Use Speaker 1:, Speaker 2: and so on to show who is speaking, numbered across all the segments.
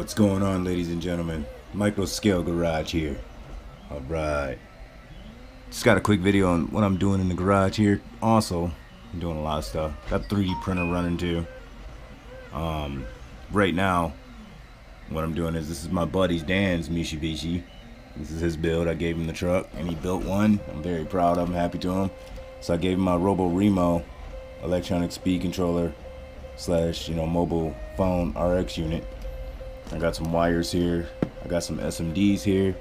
Speaker 1: What's going on, ladies and gentlemen? MicroScaleGarage here. Alright. Just got a quick video on what I'm doing in the garage here. Also, I'm doing a lot of stuff. Got 3D printer running too. Right now, what I'm doing is, this is my buddy's Dan's Mitsubishi. This is his build. I gave him the truck and he built one. I'm very proud of him, happy to him. So I gave him my Robo Remo electronic speed controller slash mobile phone RX unit. I got some wires here, I got some SMDs here,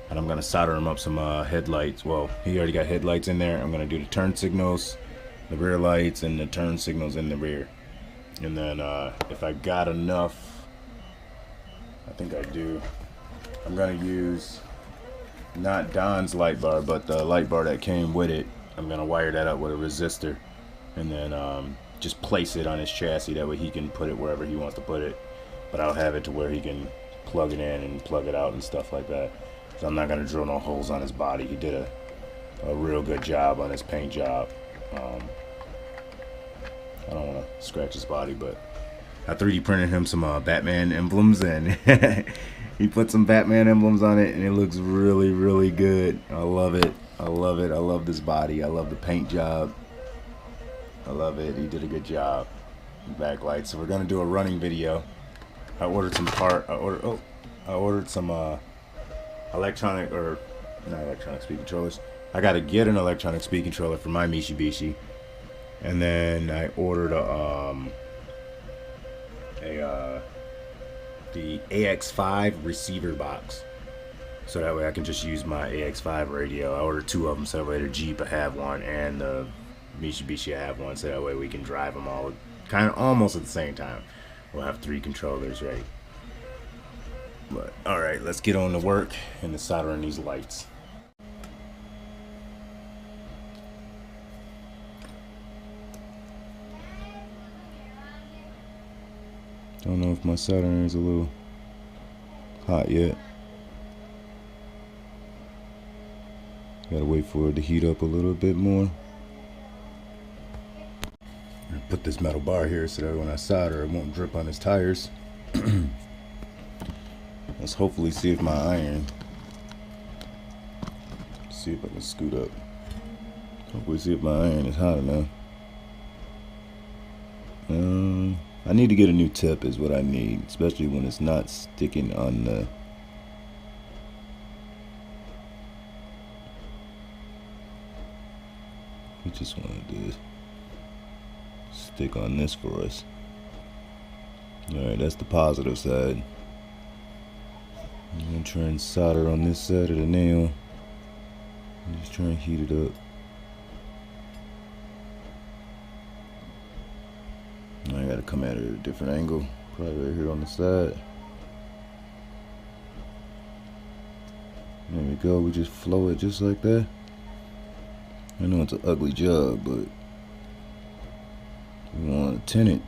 Speaker 1: and I'm gonna solder them up some headlights. Well, he already got headlights in there. I'm gonna do the turn signals, the rear lights, and the turn signals in the rear. And then if I got enough, I think I do, I'm gonna use not Don's light bar, but the light bar that came with it. I'm gonna wire that up with a resistor, and then just place it on his chassis. That way he can put it wherever he wants to put it. But I'll have it to where he can plug it in and plug it out and stuff like that. So I'm not gonna drill no holes on his body. He did a real good job on his paint job. I don't want to scratch his body, but I 3D printed him some Batman emblems, and he put some Batman emblems on it, and it looks really, really good. I love it. I love it. I love this body. I love the paint job. I love it. He did a good job. Backlight. So we're gonna do a running video. I ordered some electronic, or not electronic speed controllers. I gotta get an electronic speed controller for my Mitsubishi, and then I ordered the AX5 receiver box, so that way I can just use my AX5 radio. I ordered 2 of them, so that way the Jeep I have one and the Mitsubishi I have one, so that way we can drive them all kind of almost at the same time. We'll have 3 controllers, right? But alright, let's get on to work and to soldering these lights. Don't know if my soldering is a little hot yet. Gotta wait for it to heat up a little bit more. Put this metal bar here so that when I solder it won't drip on his tires. Let's hopefully see if my iron, see if I can scoot up. Hopefully see if my iron is hot enough. I need to get a new tip is what I need, especially when it's not sticking on the we just want to stick on this for us. Alright, that's the positive side. I'm gonna try and solder on this side of the nail. I'm just trying to heat it up. I gotta come at it at a different angle, probably right here on the side. There we go, we just flow it just like that. I know it's an ugly job, but we want to tint it.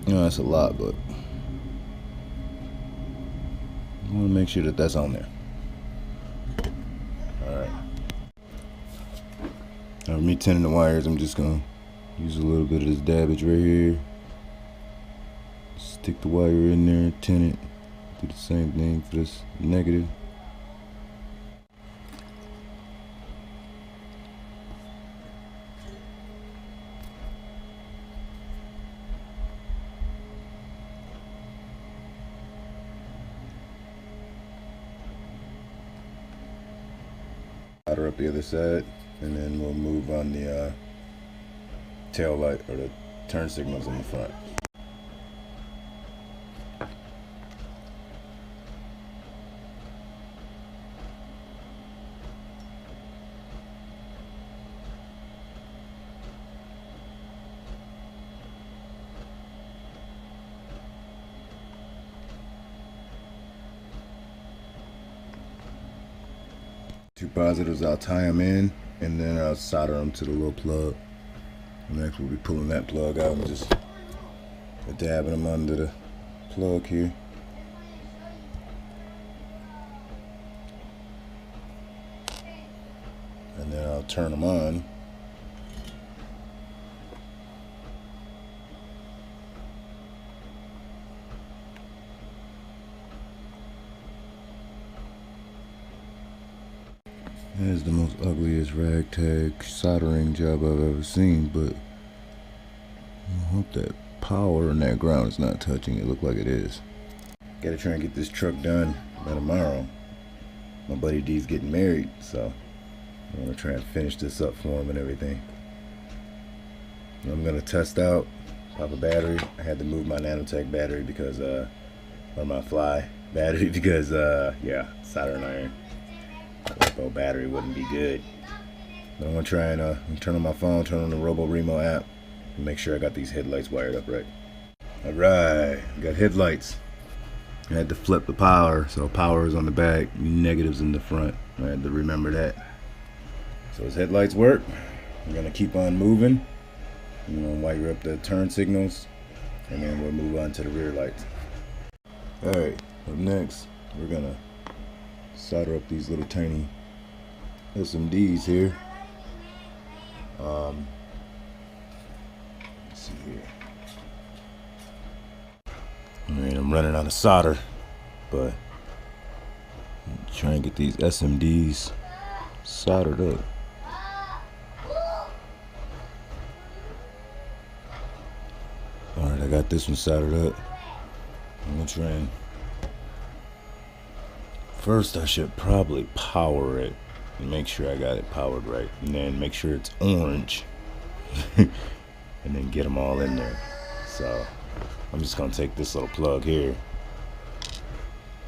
Speaker 1: That's a lot, but I want to make sure that that's on there. Alright. Now for me tinting the wires, I'm just going to use a little bit of this dabbage right here. Stick the wire in there, tint it. Do the same thing for this negative. Up the other side, and then we'll move on the tail light or the turn signals in the front. Two positives, I'll tie them in, and then I'll solder them to the little plug. Next we'll be pulling that plug out and just dabbing them under the plug here. turn them on. That is the most ugliest ragtag soldering job I've ever seen, but I hope that power and that ground is not touching. It look like it is. Gotta try and get this truck done by tomorrow. My buddy D's getting married, so I'm gonna try and finish this up for him and everything. I'm gonna test out, pop a battery. I had to move my nanotech battery because, or my fly battery because, yeah, soldering iron. LiPo battery wouldn't be good. I'm gonna try and turn on my phone, turn on the Remo app, and make sure I got these headlights wired up right. Alright, got headlights. I had to flip the power, so power is on the back, negatives in the front. I had to remember that. So as headlights work, I'm gonna keep on moving. I'm gonna wire up the turn signals, and then we'll move on to the rear lights. Alright, up next, we're gonna solder up these little tiny SMDs here. Let's see here. Alright, I'm running out of solder, but I'm trying to get these SMDs soldered up. Alright, I got this one soldered up. I'm gonna try and first I should probably power it and make sure I got it powered right, and then make sure it's orange and then get them all in there. So I'm just gonna take this little plug here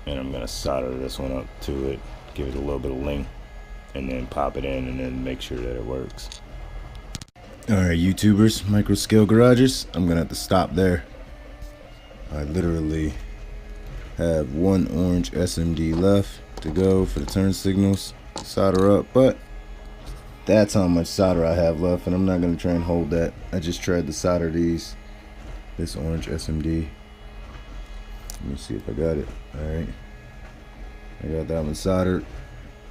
Speaker 1: and I'm gonna solder this one up to it, give it a little bit of length, and then pop it in and then make sure that it works. Alright, YouTubers, MicroScaleGarages, I'm gonna have to stop there. I literally have one orange SMD left to go for the turn signals, solder up, but that's how much solder I have left, and I'm not gonna try and hold that. I just tried to solder this orange SMD. Let me see if I got it. Alright, I got that one soldered,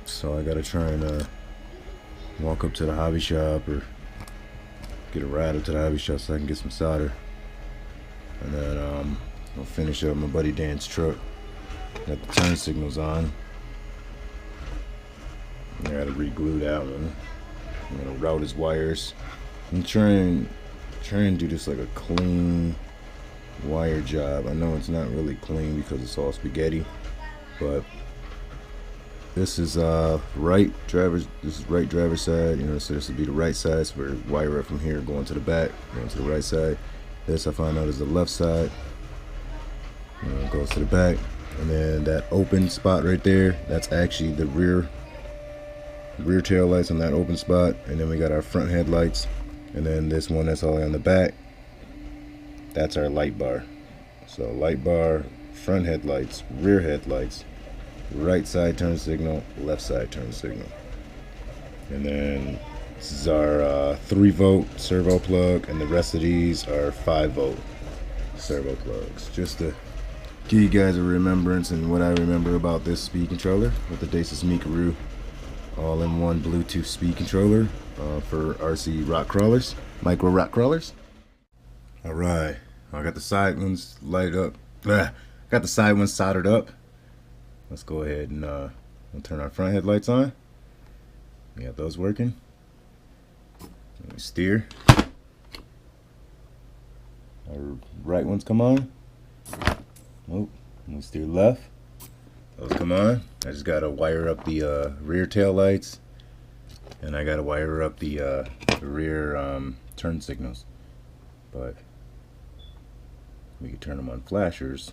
Speaker 1: so I gotta try and walk up to the hobby shop or get a ride up to the hobby shop so I can get some solder, and then I'll finish up my buddy Dan's truck. Got the turn signals on. I gotta re-glue that one. I'm gonna route his wires. I'm trying to do this like a clean wire job. I know it's not really clean because it's all spaghetti, but this is right driver's side, you know, so this would be the right side, so we're wire up from here going to the back, going to the right side. This I find out is the left side. It goes to the back, and then that open spot right there, that's actually the rear tail lights on that open spot, and then we got our front headlights, and then this one that's all on the back, that's our light bar. So light bar, front headlights, rear headlights, right side turn signal, left side turn signal, and then this is our 3-volt servo plug, and the rest of these are 5-volt servo plugs, just to give you guys a remembrance and what I remember about this speed controller with the Dacis Micro all-in-one Bluetooth speed controller for RC rock crawlers, micro rock crawlers. All right, I got the side ones lighted up. Got the side ones soldered up. Let's go ahead and we'll turn our front headlights on. We got those working. Let me steer. Our right ones come on. Oh, let me steer left. Those come on. I just gotta wire up the rear tail lights, and I gotta wire up the rear turn signals. But we can turn them on flashers.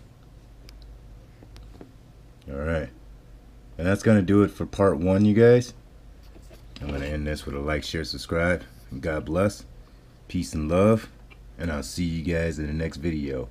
Speaker 1: Alright, and that's gonna do it for part 1, you guys. I'm gonna end this with a like, share, subscribe, and God bless, peace and love, and I'll see you guys in the next video.